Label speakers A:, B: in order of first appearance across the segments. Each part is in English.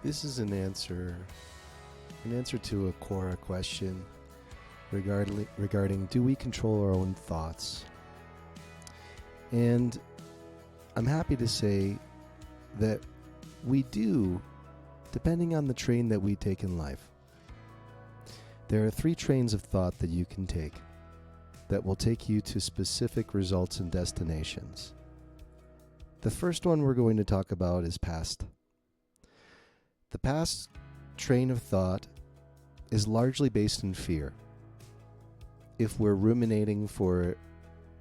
A: This is an answer to a Quora question regarding do we control our own thoughts? And I'm happy to say that we do, depending on the train that we take in life. There are 3 trains of thought that you can take that will take you to specific results and destinations. The first one we're going to talk about is past. The past train of thought is largely based in fear. If we're ruminating for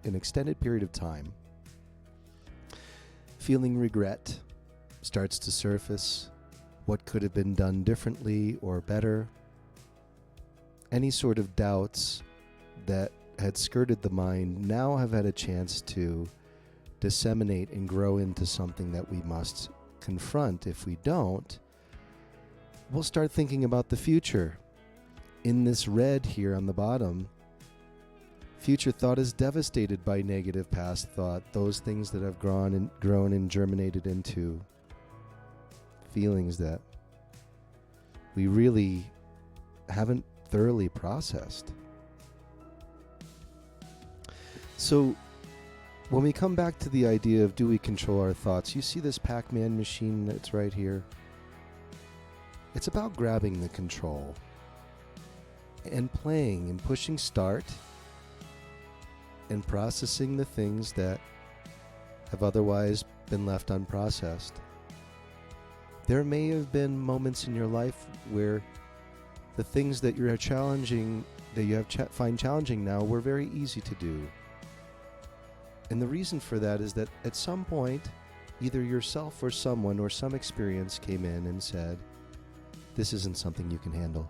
A: an extended period of time, feeling regret starts to surface. What could have been done differently or better? Any sort of doubts that had skirted the mind now have had a chance to disseminate and grow into something that we must confront. If we don't, we'll start thinking about the future. In this red here on the bottom, future thought is devastated by negative past thought, those things that have grown and germinated into feelings that we really haven't thoroughly processed. So when we come back to the idea of do we control our thoughts, you see this Pac-Man machine that's right here? It's about grabbing the control and playing and pushing start and processing the things that have otherwise been left unprocessed. There may have been moments in your life where the things that you're challenging, that you find challenging now, were very easy to do. And the reason for that is that at some point, either yourself or someone or some experience came in and said, this isn't something you can handle.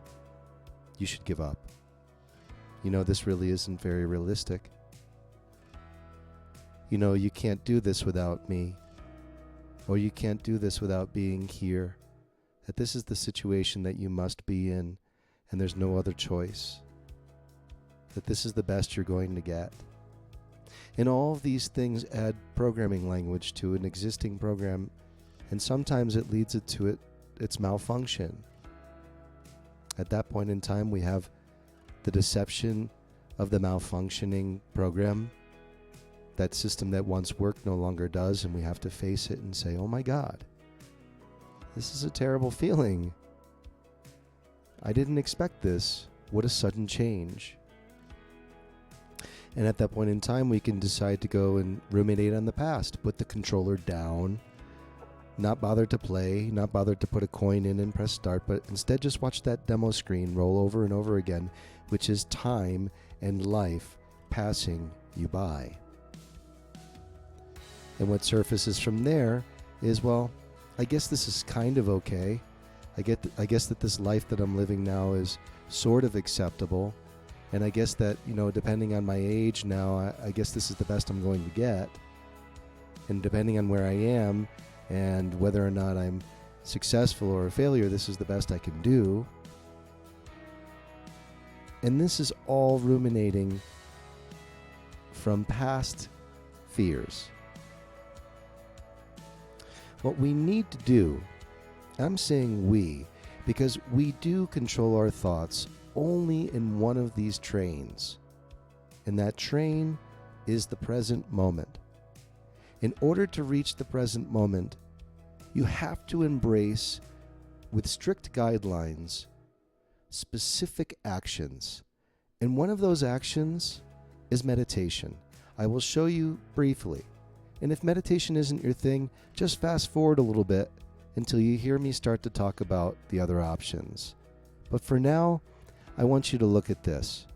A: You should give up. You know, this really isn't very realistic. You know, you can't do this without me. Or you can't do this without being here. That this is the situation that you must be in, and there's no other choice. That this is the best you're going to get. And all of these things add programming language to an existing program, and sometimes it leads it to its malfunction. At that point in time, we have the deception of the malfunctioning program. That system that once worked no longer does, and we have to face it and say, oh my God, this is a terrible feeling. I didn't expect this. What a sudden change. And at that point in time, we can decide to go and ruminate on the past, put the controller down, not bother to play, not bother to put a coin in and press start, but instead just watch that demo screen roll over and over again, which is time and life passing you by. And what surfaces from there is, well, I guess this is kind of okay. I guess that this life that I'm living now is sort of acceptable. And I guess that, you know, depending on my age now, I guess this is the best I'm going to get. And depending on where I am and whether or not I'm successful or a failure, this is the best I can do. And this is all ruminating from past fears. What we need to do, I'm saying we, because we do control our thoughts only in one of these trains. And that train is the present moment. In order to reach the present moment, you have to embrace, with strict guidelines, specific actions. And one of those actions is meditation. I will show you briefly. And if meditation isn't your thing, just fast forward a little bit until you hear me start to talk about the other options. But for now, I want you to look at this.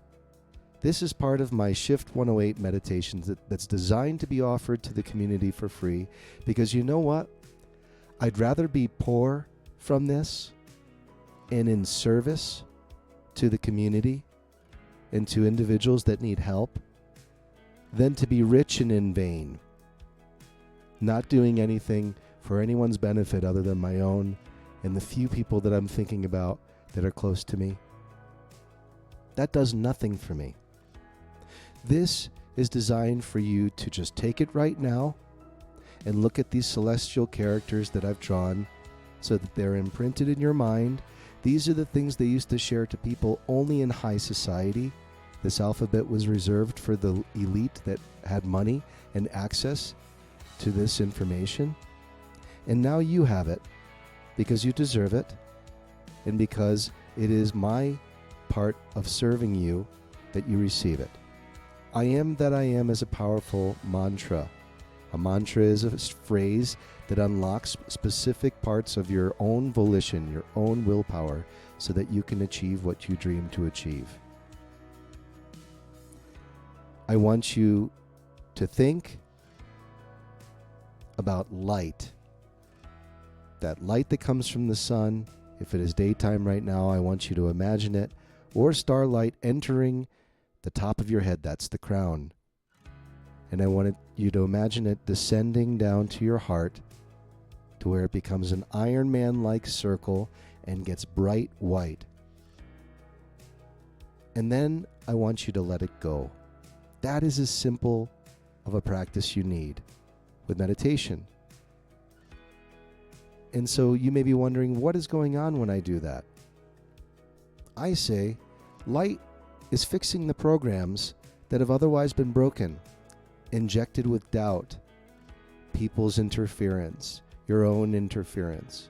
A: This is part of my Shift 108 meditations that's designed to be offered to the community for free, because you know what? I'd rather be poor from this and in service to the community and to individuals that need help than to be rich and in vain, not doing anything for anyone's benefit other than my own and the few people that I'm thinking about that are close to me. That does nothing for me. This is designed for you to just take it right now and look at these celestial characters that I've drawn so that they're imprinted in your mind. These are the things they used to share to people only in high society. This alphabet was reserved for the elite that had money and access to this information. And now you have it because you deserve it and because it is my part of serving you that you receive it. I am that I am is a powerful mantra. A mantra is a phrase that unlocks specific parts of your own volition, your own willpower, so that you can achieve what you dream to achieve. I want you to think about light. That light that comes from the sun. If it is daytime right now, I want you to imagine it, or starlight entering the top of your head. That's the crown. And I want you to imagine it descending down to your heart to where it becomes an Iron Man-like circle and gets bright white. And then I want you to let it go. That is as simple of a practice you need with meditation. And so you may be wondering, what is going on when I do that? I say, light is fixing the programs that have otherwise been broken, injected with doubt, people's interference, your own interference.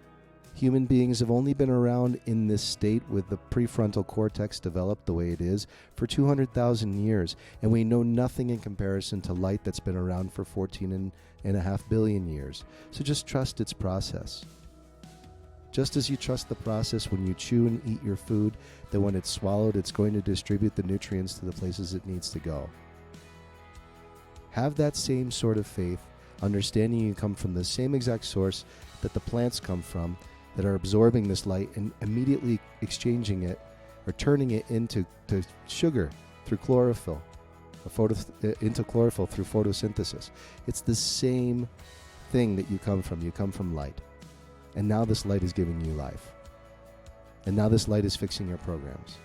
A: Human beings have only been around in this state with the prefrontal cortex developed the way it is for 200,000 years, and we know nothing in comparison to light that's been around for 14.5 billion years. So just trust its process. Just as you trust the process when you chew and eat your food, that when it's swallowed, it's going to distribute the nutrients to the places it needs to go. Have that same sort of faith, understanding you come from the same exact source that the plants come from, that are absorbing this light and immediately exchanging it or turning it into sugar through chlorophyll, into chlorophyll through photosynthesis. It's the same thing that you come from. You come from light. And now this light is giving you life. And now this light is fixing your programs.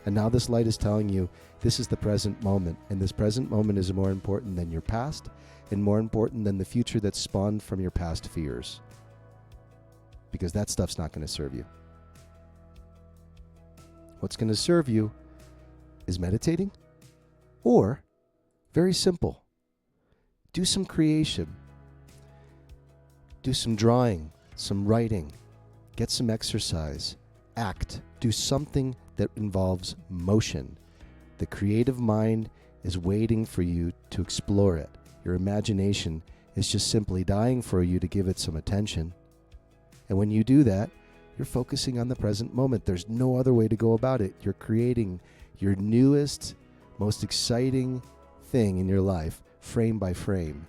A: And now this light is telling you this is the present moment. And this present moment is more important than your past and more important than the future that's spawned from your past fears. Because that stuff's not going to serve you. What's going to serve you is meditating, or, very simple, do some creation, do some drawing, some writing, get some exercise, act, do something that involves motion. The creative mind is waiting for you to explore it. Your imagination is just simply dying for you to give it some attention. And when you do that, you're focusing on the present moment. There's no other way to go about it. You're creating your newest, most exciting thing in your life, frame by frame,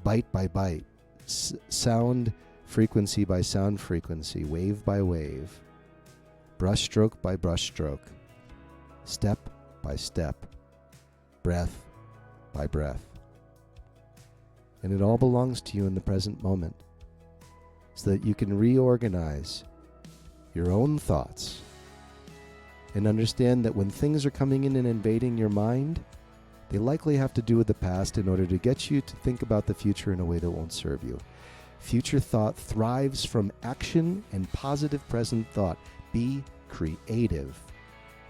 A: bite by bite, sound frequency by sound frequency, wave by wave, brushstroke by brushstroke, step by step, breath by breath. And it all belongs to you in the present moment, so that you can reorganize your own thoughts and understand that when things are coming in and invading your mind, they likely have to do with the past in order to get you to think about the future in a way that won't serve you. Future thought thrives from action and positive present thought. Be creative.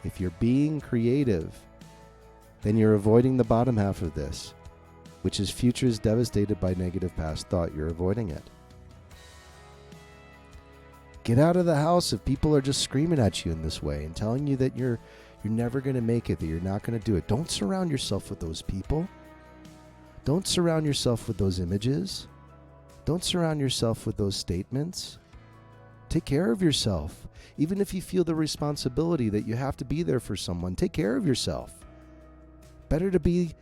A: If you're being creative, then you're avoiding the bottom half of this, which is futures devastated by negative past thought. You're avoiding it. Get out of the house if people are just screaming at you in this way and telling you that you're never going to make it, that you're not going to do it. Don't surround yourself with those people. Don't surround yourself with those images. Don't surround yourself with those statements. Take care of yourself. Even if you feel the responsibility that you have to be there for someone, take care of yourself. Better to be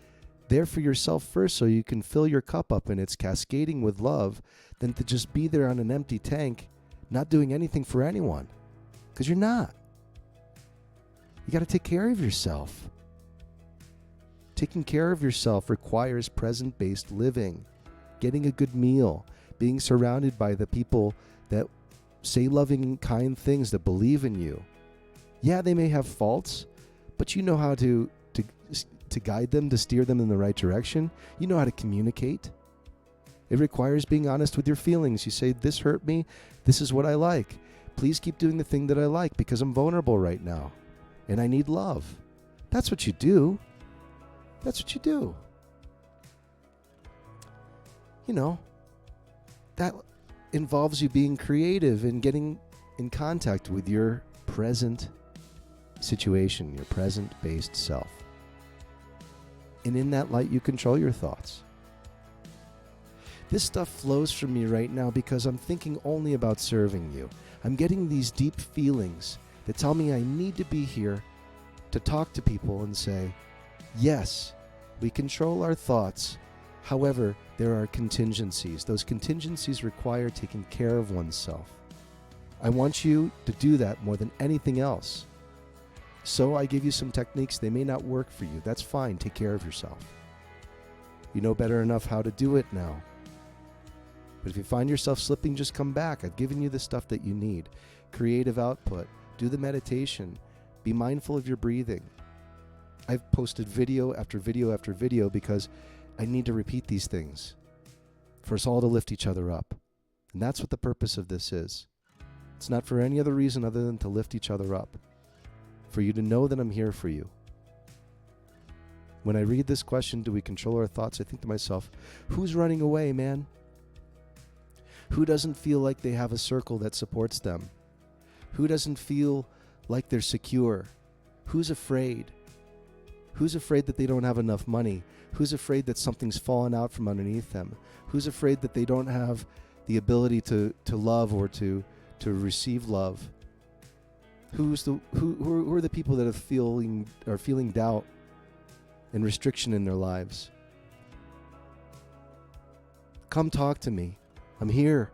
A: there for yourself first so you can fill your cup up and it's cascading with love than to just be there on an empty tank not doing anything for anyone. Because you're not. You got to take care of yourself. Taking care of yourself requires present-based living, getting a good meal, being surrounded by the people that say loving and kind things, that believe in you. Yeah, they may have faults, but you know how to guide them, to steer them in the right direction. You know how to communicate. It requires being honest with your feelings. You say, this hurt me. This is what I like. Please keep doing the thing that I like because I'm vulnerable right now and I need love. That's what you do. That's what you do. You know, that involves you being creative and getting in contact with your present situation, your present-based self. And in that light, you control your thoughts. This stuff flows from me right now because I'm thinking only about serving you. I'm getting these deep feelings that tell me I need to be here to talk to people and say, yes, we control our thoughts. However, there are contingencies. Those contingencies require taking care of oneself. I want you to do that more than anything else. So I give you some techniques. They may not work for you. That's fine. Take care of yourself. You know better enough how to do it now. But if you find yourself slipping, just come back. I've given you the stuff that you need. Creative output. Do the meditation. Be mindful of your breathing. I've posted video after video after video because I need to repeat these things for us all to lift each other up. And that's what the purpose of this is. It's not for any other reason other than to lift each other up. For you to know that I'm here for you. When I read this question, do we control our thoughts? I think to myself, who's running away, man? Who doesn't feel like they have a circle that supports them? Who doesn't feel like they're secure? Who's afraid? Who's afraid that they don't have enough money? Who's afraid that something's fallen out from underneath them? Who's afraid that they don't have the ability to love or to receive love? Who are the people that are feeling doubt and restriction in their lives? Come talk to me. I'm here.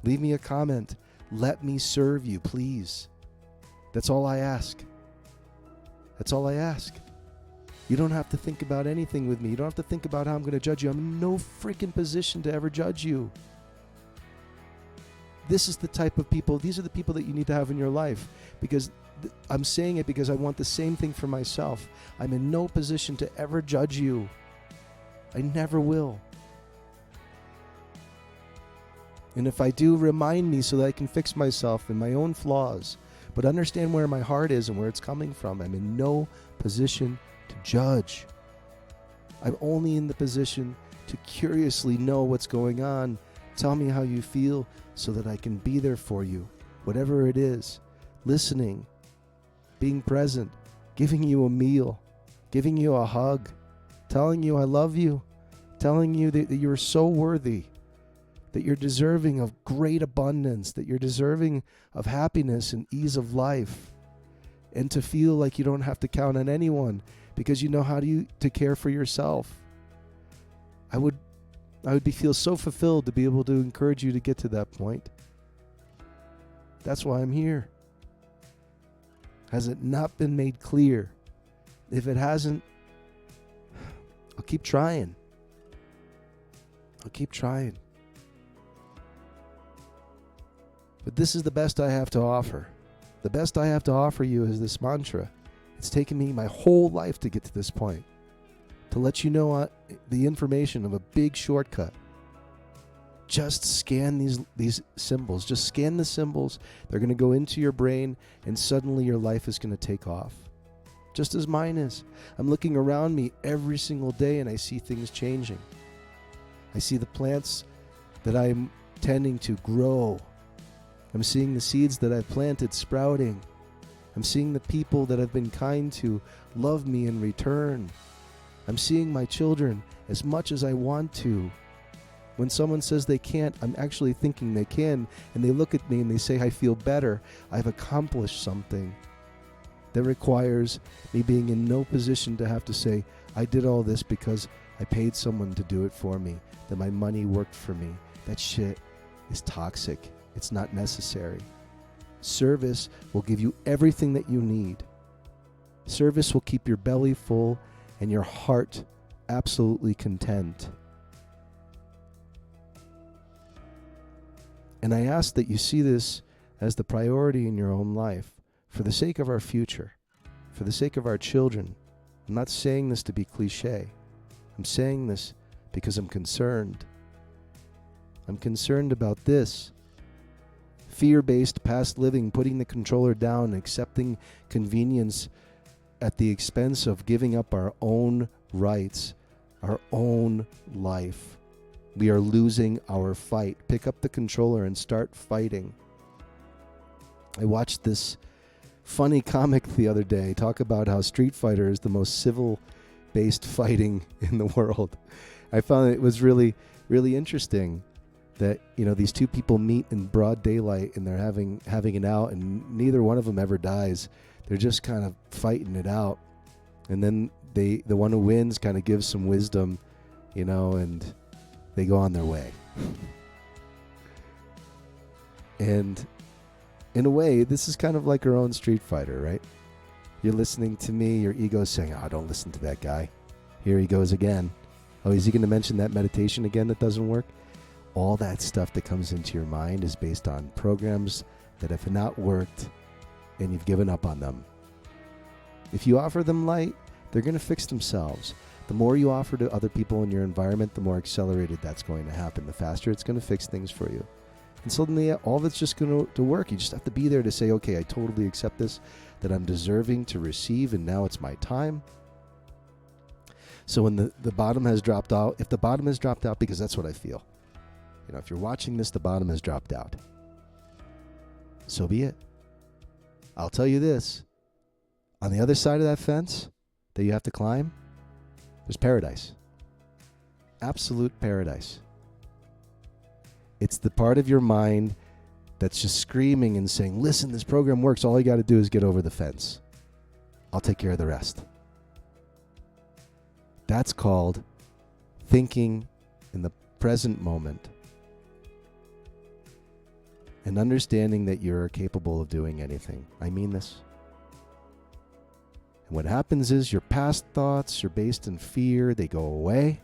A: Leave me a comment. Let me serve you, please. That's all I ask. That's all I ask. You don't have to think about anything with me. You don't have to think about how I'm going to judge you. I'm in no freaking position to ever judge you. This is the type of people, these are the people that you need to have in your life. Because I'm saying it because I want the same thing for myself. I'm in no position to ever judge you. I never will. And if I do, remind me so that I can fix myself and my own flaws. But understand where my heart is and where it's coming from. I'm in no position to judge. I'm only in the position to curiously know what's going on. Tell me how you feel so that I can be there for you. Whatever it is. Listening. Being present. Giving you a meal. Giving you a hug. Telling you I love you. Telling you that you're so worthy. That you're deserving of great abundance, that you're deserving of happiness and ease of life, and to feel like you don't have to count on anyone because you know how to care for yourself. I would feel so fulfilled to be able to encourage you to get to that point. That's why I'm here. Has it not been made clear? If it hasn't, I'll keep trying. I'll keep trying. But this is the best I have to offer. The best I have to offer you is this mantra. It's taken me my whole life to get to this point. To let you know the information of a big shortcut. Just scan these symbols. Just scan the symbols. They're going to go into your brain and suddenly your life is going to take off. Just as mine is. I'm looking around me every single day and I see things changing. I see the plants that I'm tending to grow. I'm seeing the seeds that I've planted sprouting. I'm seeing the people that I've been kind to love me in return. I'm seeing my children as much as I want to. When someone says they can't, I'm actually thinking they can, and they look at me and they say, I feel better. I've accomplished something. That requires me being in no position to have to say, I did all this because I paid someone to do it for me, that my money worked for me. That shit is toxic. It's not necessary. Service will give you everything that you need. Service will keep your belly full and your heart absolutely content. And I ask that you see this as the priority in your own life for the sake of our future, for the sake of our children. I'm not saying this to be cliche. I'm saying this because I'm concerned. I'm concerned about this. Fear-based past living, putting the controller down, accepting convenience at the expense of giving up our own rights, our own life. We are losing our fight. Pick up the controller and start fighting. I watched this funny comic the other day talk about how Street Fighter is the most civil-based fighting in the world. I found it was really, really interesting that, you know, these two people meet in broad daylight and they're having it out, and neither one of them ever dies. They're just kind of fighting it out. And then the one who wins kind of gives some wisdom, you know, and they go on their way. And in a way, this is kind of like our own Street Fighter, right? You're listening to me, your ego's saying, oh, don't listen to that guy. Here he goes again. Oh, is he going to mention that meditation again that doesn't work? All that stuff that comes into your mind is based on programs that have not worked and you've given up on them. If you offer them light, they're going to fix themselves. The more you offer to other people in your environment, the more accelerated that's going to happen. The faster it's going to fix things for you. And suddenly all of it's just going to work. You just have to be there to say, okay, I totally accept this, that I'm deserving to receive, and now it's my time. So when the bottom has dropped out, if the bottom has dropped out, because that's what I feel. You know, if you're watching this, the bottom has dropped out. So be it. I'll tell you this. On the other side of that fence that you have to climb, there's paradise. Absolute paradise. It's the part of your mind that's just screaming and saying, listen, this program works. All you got to do is get over the fence. I'll take care of the rest. That's called thinking in the present moment and understanding that you're capable of doing anything. I mean this. And what happens is your past thoughts are based in fear. They go away.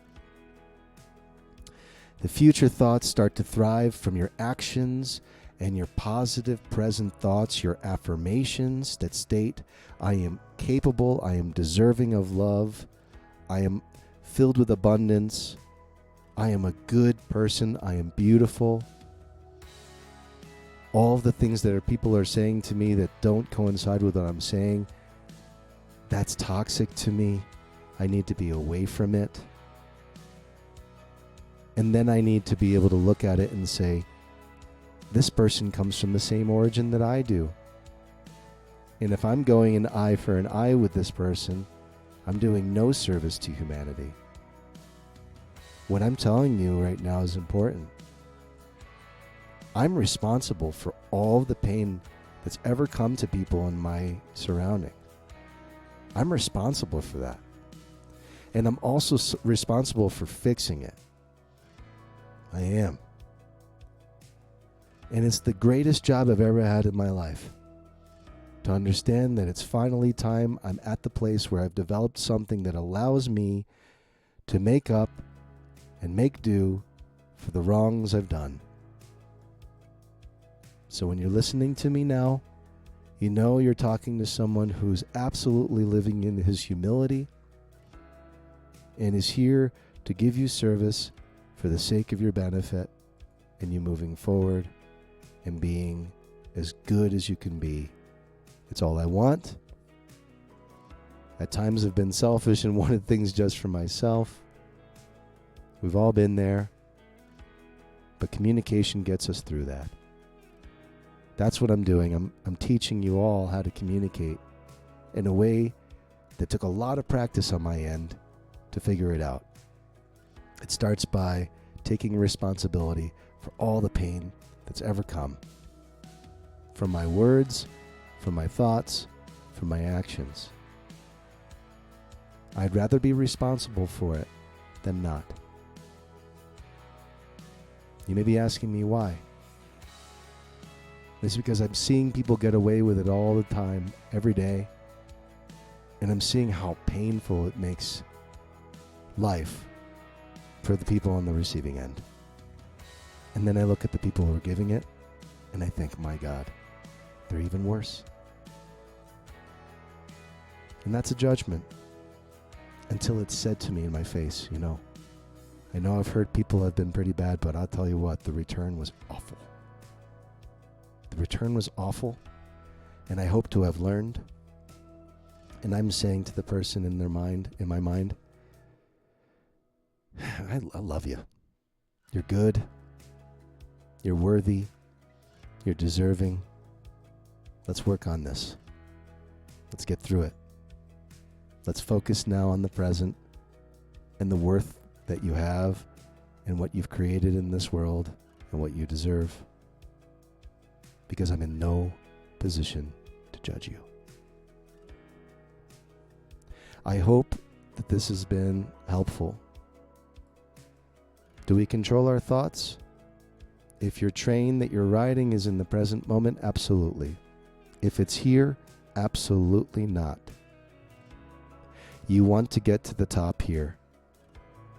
A: The future thoughts start to thrive from your actions and your positive present thoughts, your affirmations that state, I am capable, I am deserving of love, I am filled with abundance, I am a good person, I am beautiful. All of the things that people are saying to me that don't coincide with what I'm saying, that's toxic to me. I need to be away from it. And then I need to be able to look at it and say, this person comes from the same origin that I do. And if I'm going an eye for an eye with this person, I'm doing no service to humanity. What I'm telling you right now is important. I'm responsible for all the pain that's ever come to people in my surrounding. I'm responsible for that. And I'm also responsible for fixing it. I am. And it's the greatest job I've ever had in my life. To understand that it's finally time I'm at the place where I've developed something that allows me to make up and make do for the wrongs I've done. So when you're listening to me now, you know you're talking to someone who's absolutely living in his humility and is here to give you service for the sake of your benefit and you moving forward and being as good as you can be. It's all I want. At times I've been selfish and wanted things just for myself. We've all been there. But communication gets us through that. That's what I'm doing. I'm teaching you all how to communicate in a way that took a lot of practice on my end to figure it out. It starts by taking responsibility for all the pain that's ever come. From my words, from my thoughts, from my actions. I'd rather be responsible for it than not. You may be asking me why. It's because I'm seeing people get away with it all the time, every day. And I'm seeing how painful it makes life for the people on the receiving end. And then I look at the people who are giving it, and I think, my God, they're even worse. And that's a judgment. Until it's said to me in my face, you know, I know I've heard people have been pretty bad, but I'll tell you what, the return was awful. The return was awful, and I hope to have learned. And I'm saying to the person in my mind, I love you. You're good. You're worthy. You're deserving. Let's work on this. Let's get through it. Let's focus now on the present and the worth that you have and what you've created in this world and what you deserve. Because I'm in no position to judge you. I hope that this has been helpful. Do we control our thoughts? If your train that you're riding is in the present moment, absolutely. If it's here, absolutely not. You want to get to the top here.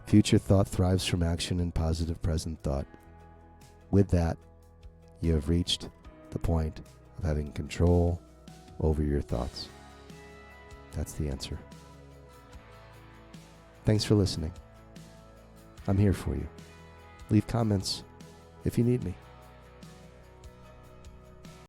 A: Future thought thrives from action and positive present thought. With that, you have reached the point of having control over your thoughts. That's the answer. Thanks for listening. I'm here for you. Leave comments if you need me.